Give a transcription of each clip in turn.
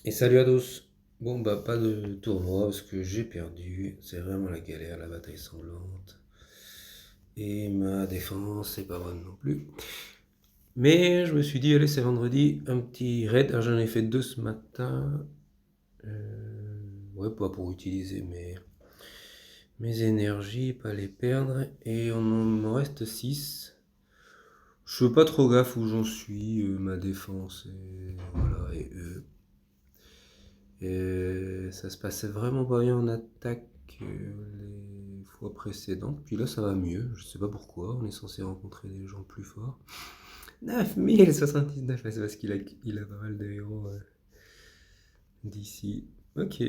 Et salut à tous. Bon bah pas de tournoi parce que j'ai perdu. C'est vraiment la galère, la bataille sanglante. Et ma défense c'est pas bonne non plus. Mais je me suis dit allez c'est vendredi, un petit raid. Alors, j'en ai fait deux ce matin. Ouais pas pour utiliser mes énergies, pas les perdre. Et on me reste 6. Je fais pas trop gaffe où j'en suis, ma défense et voilà et eux. Et ça se passait vraiment pas bien en attaque les fois précédentes. Puis là, ça va mieux. Je sais pas pourquoi. On est censé rencontrer des gens plus forts. 9079, c'est parce qu'il a pas mal de héros d'ici. Ok.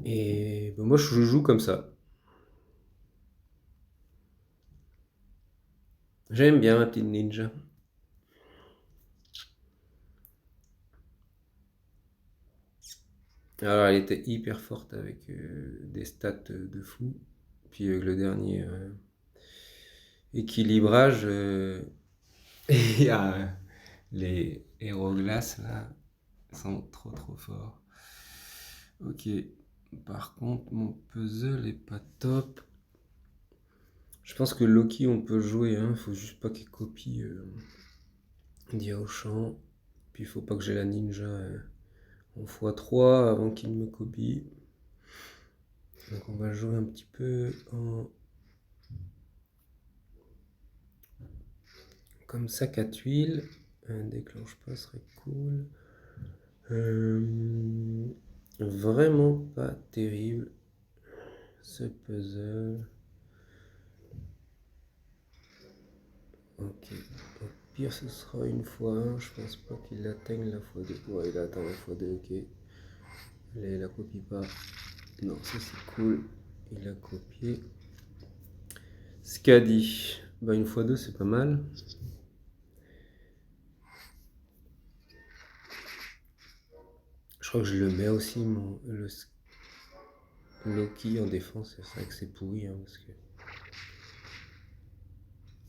Et ben, moi, je joue comme ça. J'aime bien ma petite ninja. Alors, elle était hyper forte avec des stats de fou. Puis avec le dernier équilibrage, il y a les héros glace là sont trop forts. Ok. Par contre, mon puzzle est pas top. Je pense que Loki, on peut jouer, hein. Faut juste pas qu'il copie Diao Chan. Puis il faut pas que j'ai la ninja en x3 avant qu'il me copie. Donc on va jouer un petit peu en comme sac à tuiles. Un déclenche pas serait cool. Vraiment pas terrible ce puzzle. Ok. Au pire, ce sera une fois 1. Je pense pas qu'il atteigne la fois 2. Ouais, il atteint la fois 2. Ok. Allez, la copie pas. Non, ça c'est cool. Il a copié. Scadi. Bah, une fois 2, c'est pas mal. Je crois que je le mets aussi, le Loki en défense. C'est vrai que c'est pourri. Hein, parce que...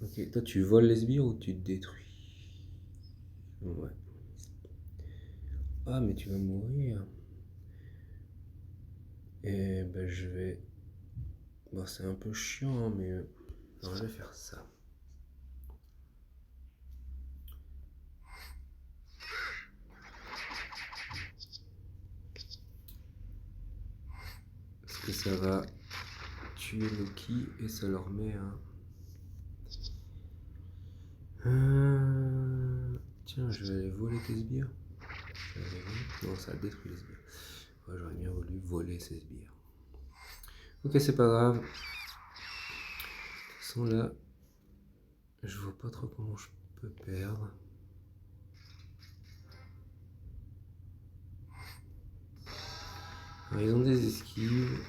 Ok, toi tu voles les sbires ou tu te détruis? Ouais. Ah, mais tu vas mourir. Et ben je vais. Bon, c'est un peu chiant, hein, mais non, je vais faire ça. Parce que ça va tuer Loki et ça leur met un. Tiens, je vais aller voler tes sbires. Non, ça détruit les sbires. Ouais, j'aurais bien voulu voler ces sbires. Ok, c'est pas grave. De toute façon, là, je vois pas trop comment je peux perdre. Alors, ils ont des esquives.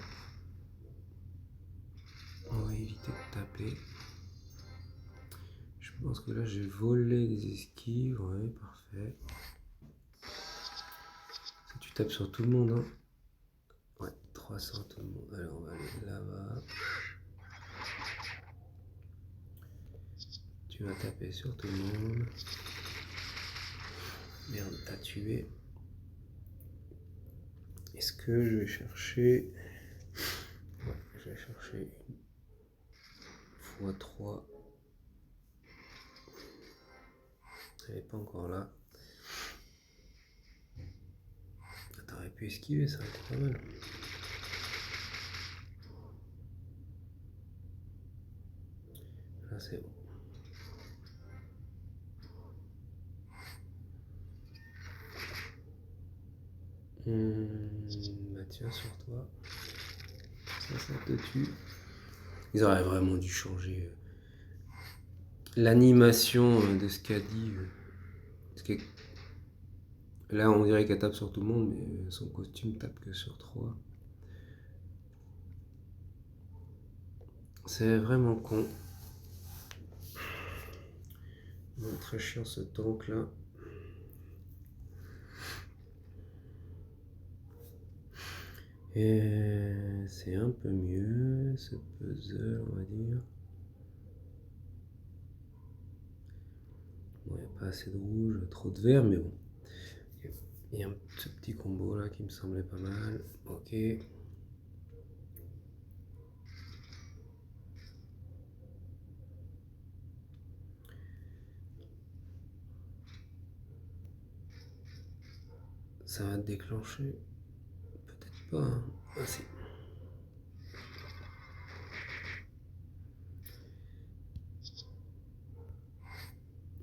On va éviter de taper. Je pense que là, j'ai volé des esquives. Ouais, parfait. Ça, tu tapes sur tout le monde, hein. Ouais, 300 tout le monde. Alors, on va aller là-bas. Tu vas taper sur tout le monde. Merde, t'as tué. Est-ce que je vais chercher... Ouais, je vais chercher une x3. Elle n'est pas encore là. T'aurais pu esquiver, ça aurait été pas mal. Là, c'est bon. Bah tiens, sur toi. Ça te tue. Ils auraient vraiment dû changer l'animation de Scadi. Parce que là, on dirait qu'elle tape sur tout le monde, mais son costume tape que sur 3. C'est vraiment con. Bon, très chiant ce tank là. Et c'est un peu mieux ce puzzle, on va dire. Bon, il n'y a pas assez de rouge, trop de vert, mais bon. Il y a un petit combo là qui me semblait pas mal. Ok. Ça va déclencher. Peut-être pas. Hein. Ah si.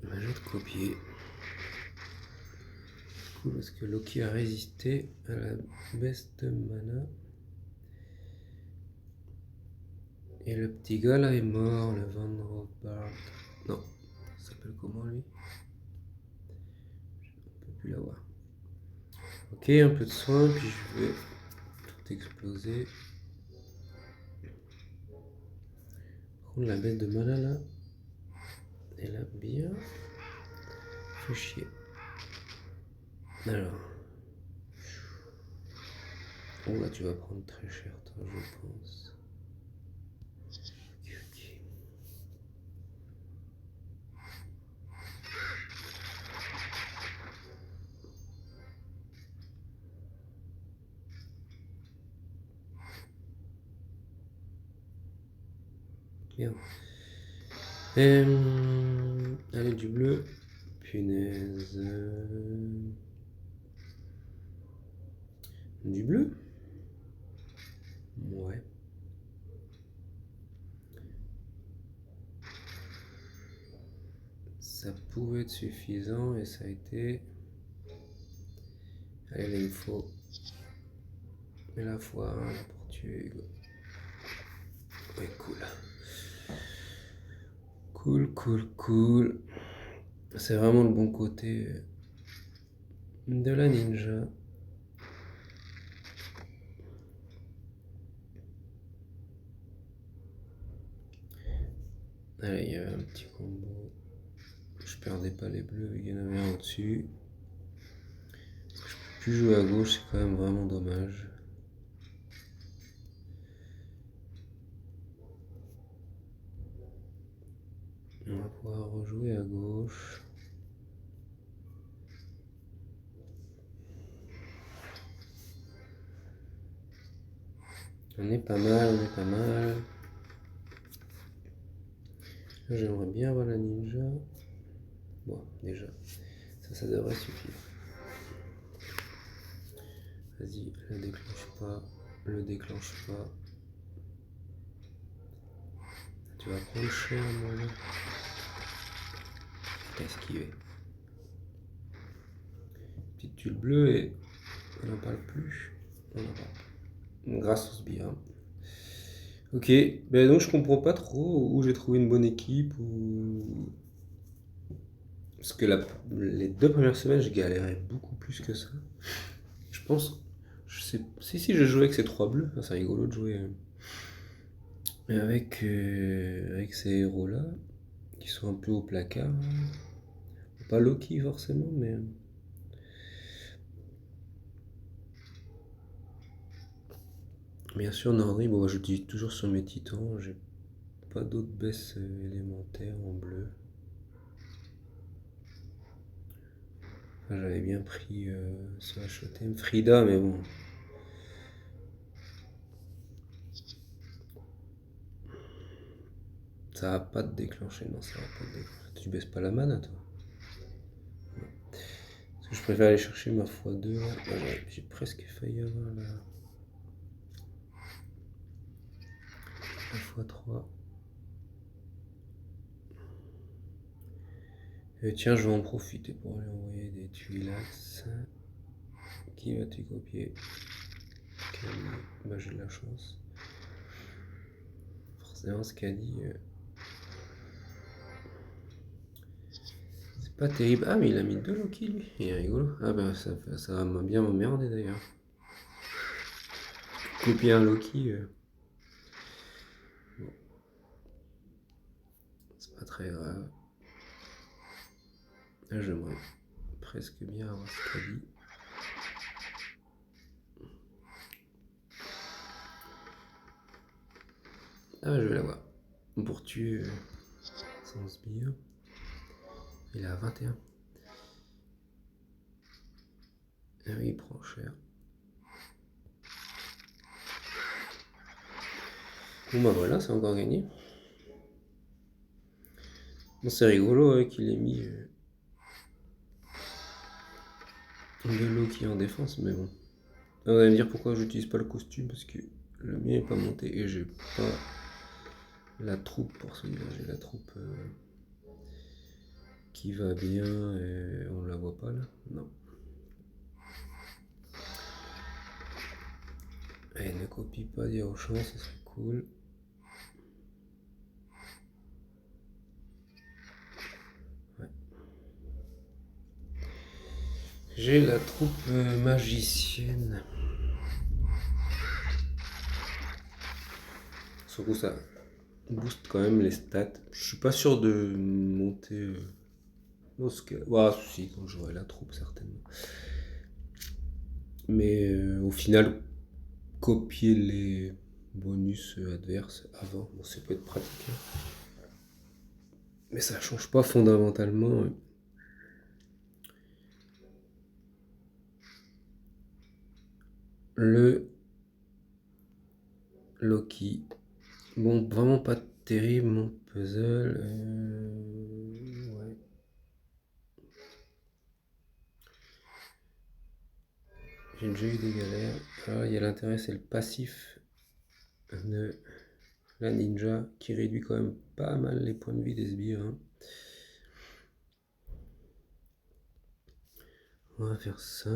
Bah, je vais te copier. Cool, parce que Loki a résisté à la baisse de mana. Et le petit gars là est mort, le Van Rothbard. Non, ça s'appelle comment lui? On peut plus l'avoir. Ok, un peu de soin, puis je vais tout exploser. Par contre, la bête de mana là, elle a bien fait chier. Alors. Oh là, tu vas prendre très cher, toi, je pense. Ok. Merde. Allez, du bleu. Punaise. Du bleu? Ouais. Ça pouvait être suffisant et ça a été. Allez, là, il me faut. Et la fois 1 pour tuer Hugo. Ouais, cool. Cool. C'est vraiment le bon côté de la ninja. Allez, il y avait un petit combo. Je perdais pas les bleus, il y en avait un au-dessus. Parce que je peux plus jouer à gauche, c'est quand même vraiment dommage. On va pouvoir rejouer à gauche. On est pas mal. Là, j'aimerais bien avoir la ninja. Bon, déjà, ça devrait suffire. Vas-y, le déclenche pas. Tu vas prendre cher, mon gars. T'as esquivé. Petite tuile bleue et on n'en parle plus. Grâce au sbire. Ok, ben donc je comprends pas trop où j'ai trouvé une bonne équipe ou. Parce que les 2 premières semaines, je galérais beaucoup plus que ça. Je pense. Je sais. Si, je jouais avec ces 3 bleus. Ah, c'est rigolo de jouer avec ces héros-là, qui sont un peu au placard. Pas Loki forcément, mais. Bien sûr, Nordry, bon, je dis toujours sur mes titans, j'ai pas d'autres baisses élémentaires en bleu. Enfin, j'avais bien pris sur HOTM Frida, mais bon. Ça va pas te déclencher, non, ça va pas te déclencher. Tu baisses pas la mana, toi? Parce que je préfère aller chercher ma x2 là. J'ai presque failli avoir la x3. Et tiens, je vais en profiter pour aller envoyer des tuilax. Qui va-tu copier? Bah, j'ai de la chance. Forcément, ce qu'a dit. C'est pas terrible. Ah, mais il a mis 2 Loki lui. Il est rigolo. Ah, bah, ça va bien m'emmerder d'ailleurs. Copier un Loki. Bon, c'est pas très grave. Là, j'aimerais presque bien avoir ce qu'a dit. Ah, je vais l'avoir. Pour tuer sans sbire. Il est à 21. Ah oui, il prend cher. Bon bah voilà, c'est encore gagné. Bon, c'est rigolo qu'il ait mis de l'eau qui est en défense, mais bon. Vous allez me dire pourquoi j'utilise pas le costume, parce que le mien est pas monté et j'ai pas la troupe pour celui-là. J'ai la troupe qui va bien et on la voit pas là. Non. Allez, ne copie pas dire au champ, ça serait cool. Ouais. J'ai la troupe magicienne. Surtout ça booste quand même les stats. Je suis pas sûr de monter au scale. Ouais, si, quand j'aurai la troupe certainement. Mais au final, copier les bonus adverses avant, bon, ça peut être pratique. Hein. Mais ça change pas fondamentalement. Le Loki. Bon, vraiment pas terrible mon puzzle. Ouais. J'ai déjà eu des galères. Alors, il y a l'intérêt, c'est le passif de la ninja qui réduit quand même pas mal les points de vie des sbires. Hein. On va faire ça.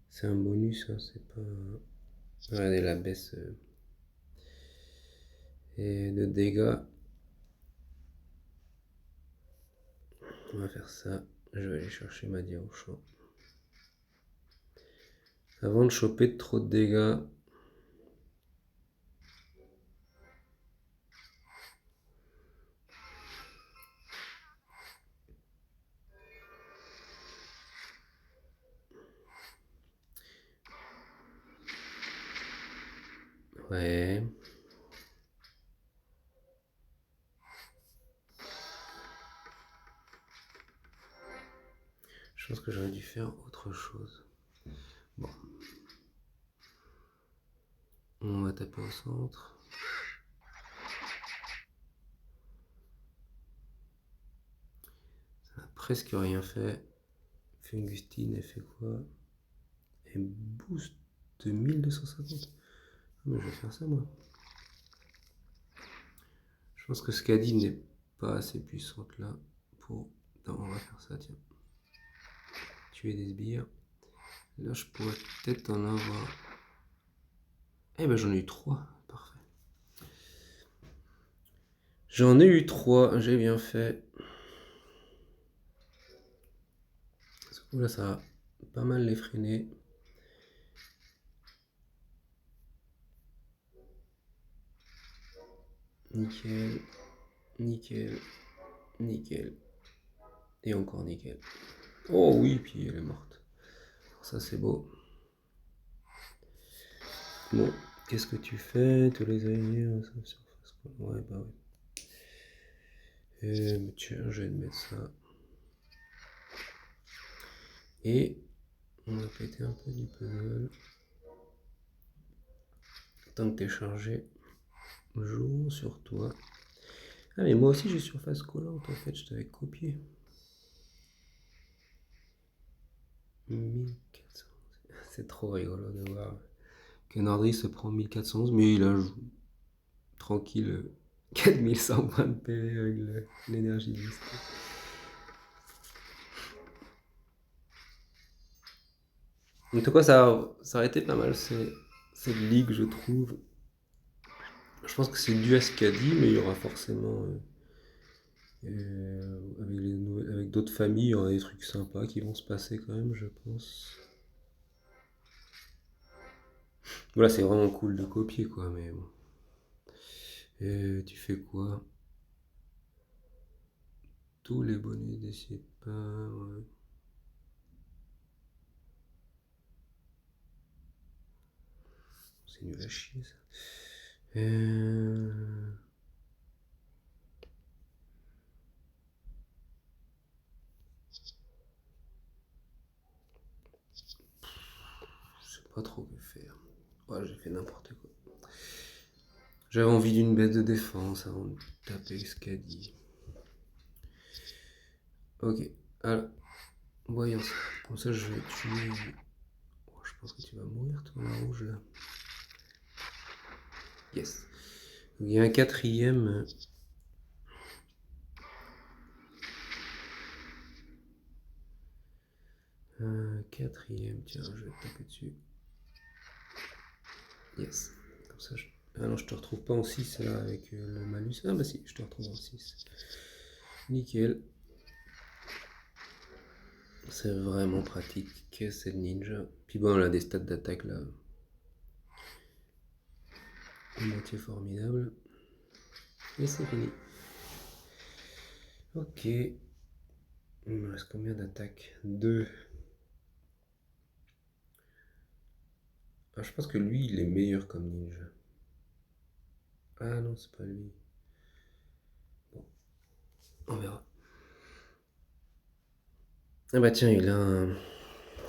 C'est un bonus, hein, c'est pas. Regardez la baisse et de dégâts. On va faire ça. Je vais aller chercher ma dia au champ. Avant de choper trop de dégâts. Ouais. Je pense que j'aurais dû faire autre chose. Bon. On va taper au centre. Ça n'a presque rien fait. Fungustine, elle fait quoi? Elle booste de 1250. Ah, mais je vais faire ça moi. Je pense que Skadi n'est pas assez puissante là pour. Non, on va faire ça, tiens. Tuer des sbires. Là, je pourrais peut-être en avoir. Eh ben, j'en ai eu 3. Parfait. J'en ai eu 3. J'ai bien fait. Là, ça va pas mal les freiner. Nickel. Nickel. Nickel. Et encore nickel. Oh oui, puis elle est morte. Ça, c'est beau. Bon, qu'est-ce que tu fais? Tous les alliés en surface. Ouais, bah oui. Tiens, je vais te mettre ça. Et on va péter un peu du puzzle. Tant que t'es chargé, joue sur toi. Ah, mais moi aussi j'ai surface collante en fait, je t'avais copié. 1400. C'est trop rigolo de voir que Nordry se prend 1411, mais il a tranquille 4100 points de PV avec l'énergie liste. En tout cas, ça aurait été pas mal cette ligue, je trouve. Je pense que c'est dû à ce qu'a dit, mais il y aura forcément. Avec d'autres familles, il y aura des trucs sympas qui vont se passer quand même, je pense. Voilà, c'est vraiment cool de copier, quoi, mais bon. Et tu fais quoi? Tous les bonus des pas, ouais. C'est nul à chier, ça. Euh... Je sais pas trop que faire. Ouais, j'ai fait n'importe quoi. J'avais envie d'une bête de défense avant de taper ce qu'a dit. Ok, alors, voyons ça. Comme ça, je vais tuer. Oh, je pense que tu vas mourir, toi, la rouge là. Yes. Donc, il y a un quatrième. Un quatrième, tiens, je vais te taper dessus. Yes. Comme ça, ah non, je te retrouve pas en 6 là avec le malus. Ah bah si, je te retrouve en 6. Nickel. C'est vraiment pratique, cette ninja. Puis bon, on a des stats d'attaque là. Moitié formidable. Et c'est fini. Ok. Il me reste combien d'attaques? 2. Ah, je pense que lui, il est meilleur comme ninja. Ah non, c'est pas lui. Bon, on verra. Ah bah tiens, il a un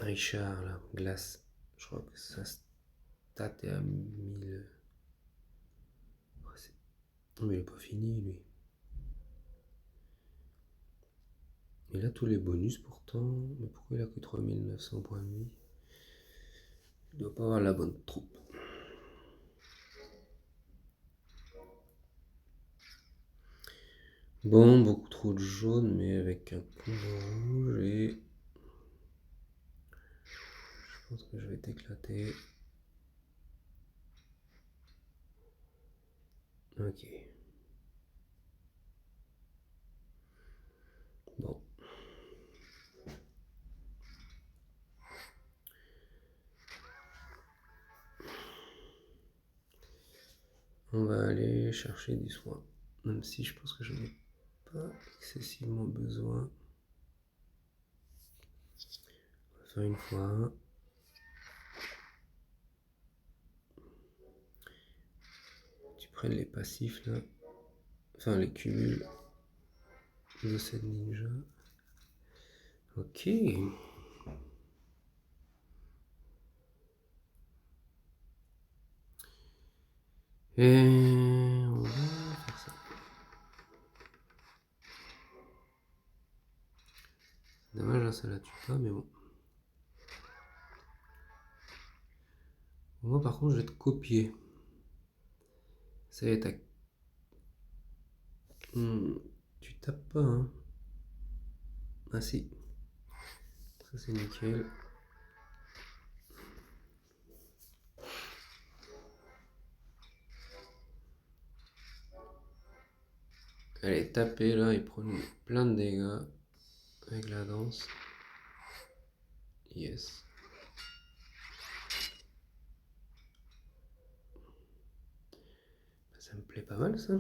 Richard là, glace. Je crois que sa stat est à 1000. Oh, mais il est pas fini lui. Il a tous les bonus pourtant. Mais pourquoi il a que 3900 points de vie? Il doit pas avoir la bonne troupe. Bon, beaucoup trop de jaune, mais avec un combo rouge et... Je pense que je vais t'éclater. Ok. Bon. On va aller chercher du soin. Même si je pense que je n'ai pas excessivement besoin. On va faire une fois. Tu prennes les passifs là. Enfin les cumuls de cette ninja. Ok. Et on va faire ça. Dommage, hein, ça la tue pas, mais bon. Moi par contre je vais te copier. Ça y est, tu tapes pas, hein. Ah si. Ça c'est nickel. Allez, tapez là, il prend plein de dégâts avec la danse. Yes. Ça me plaît pas mal ça.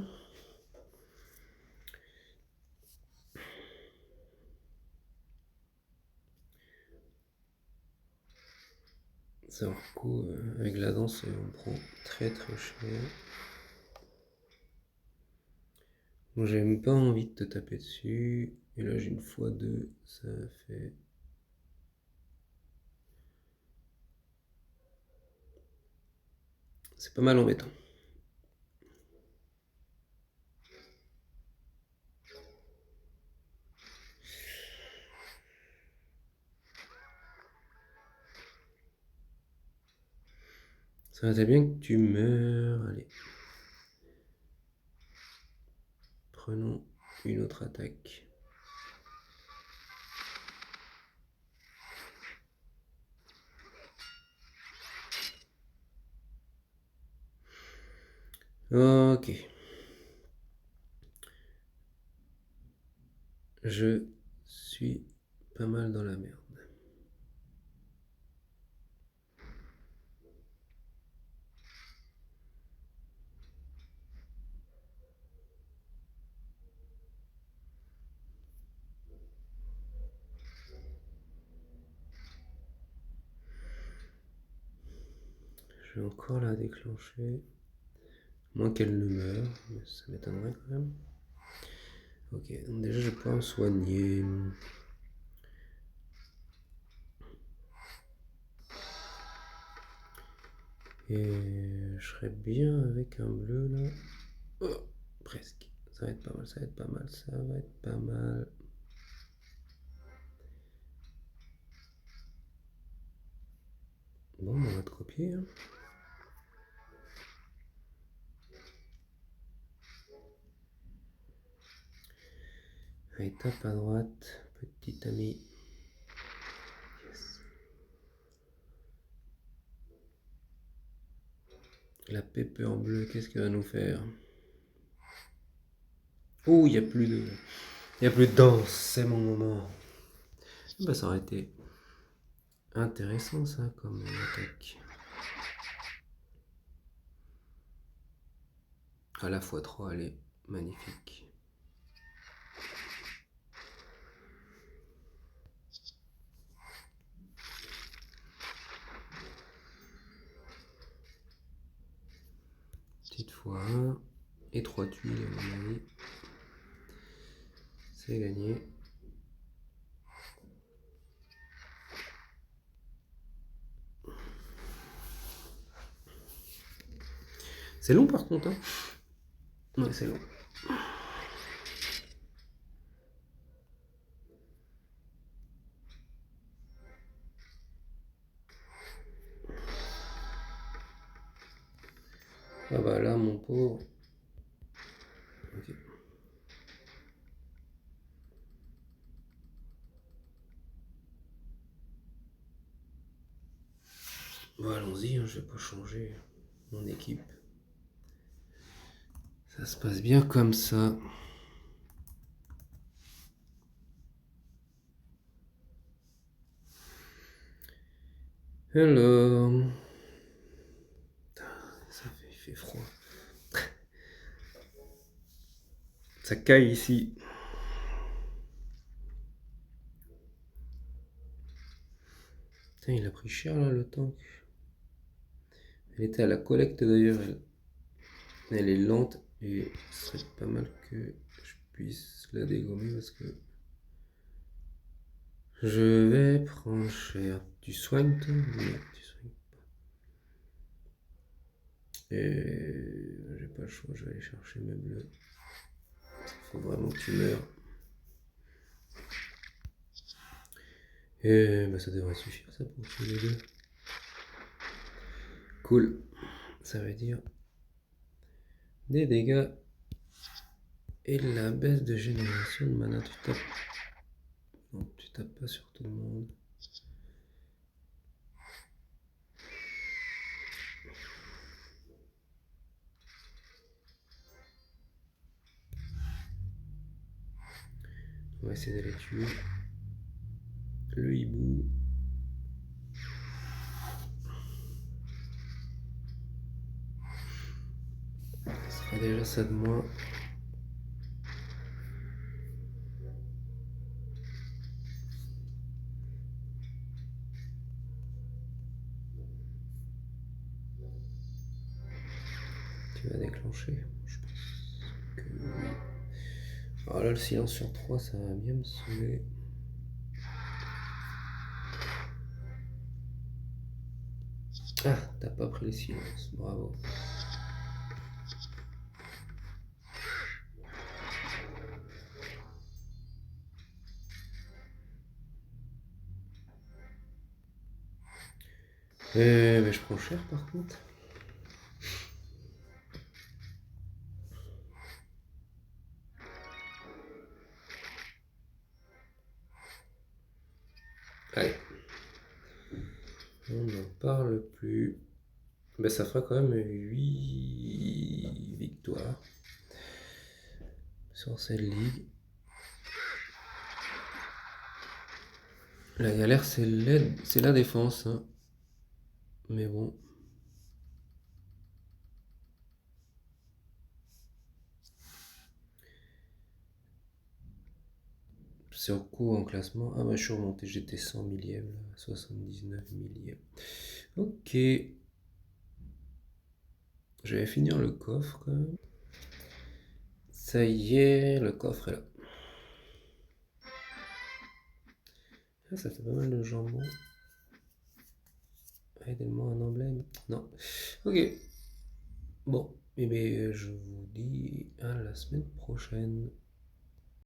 Ça coup avec la danse on prend très très cher. Bon, j'ai même pas envie de te taper dessus. Et là j'ai une x2, ça fait... C'est pas mal embêtant. Ça aurait été bien que tu meurs. Allez. Prenons une autre attaque. Ok. Je suis pas mal dans la merde. Je vais encore la déclencher. Moins qu'elle ne meure, mais ça m'étonnerait quand même. Ok, donc déjà je vais pouvoir me soigner. Et je serais bien avec un bleu là. Oh, presque. Ça va être pas mal, ça va être pas mal, ça va être pas mal. Bon, on va te copier. Hein. Allez, tape à droite, petit ami. Yes. La pépé en bleu, qu'est-ce qu'elle va nous faire? Oh, il n'y a plus de... Il n'y a plus de danse, c'est mon moment. Bah, ça aurait été intéressant ça comme attaque. À la fois 3, elle est magnifique. Petite fois 1 et 3 tuiles à mon avis. C'est gagné. C'est long par contre. Hein. Ouais, c'est long. Ah bah là, mon pauvre. Ok. Bon, allons-y, hein, je vais pas changer mon équipe. Ça se passe bien comme ça. Alors... Il fait froid. Ça caille ici. Putain, il a pris cher là le tank. Elle était à la collecte d'ailleurs. Elle est lente et ce serait pas mal que je puisse la dégommer parce que je vais prendre cher. Tu soignes toi? Non, tu soignes pas. Et j'ai pas le choix, je vais aller chercher mes bleus. Faut vraiment que tu meurs. Et bah ça devrait suffire ça pour tuer les deux. Cool. Ça veut dire des dégâts et de la baisse de génération de mana. Tu tapes. Non, tu tapes pas sur tout le monde. On va essayer d'aller tuer le hibou. Ça sera déjà ça de moins. Tu vas déclencher. Je pense que oui. Alors là, le silence sur 3, ça va bien me saouler. Ah, t'as pas pris le silence, bravo. Mais je prends cher par contre. Allez. On n'en parle plus. Ben, ça fera quand même 8 victoires sur cette ligue. La galère, c'est la défense. Hein. Mais bon. C'est au coup en classement. Ah bah je suis remonté, j'étais 100 millième, là, 79 millième. Ok. Je vais finir le coffre. Ça y est, le coffre est là. Ah, ça fait pas mal de jambon. Aidez-moi un emblème. Non. Ok. Bon, et bien je vous dis à la semaine prochaine.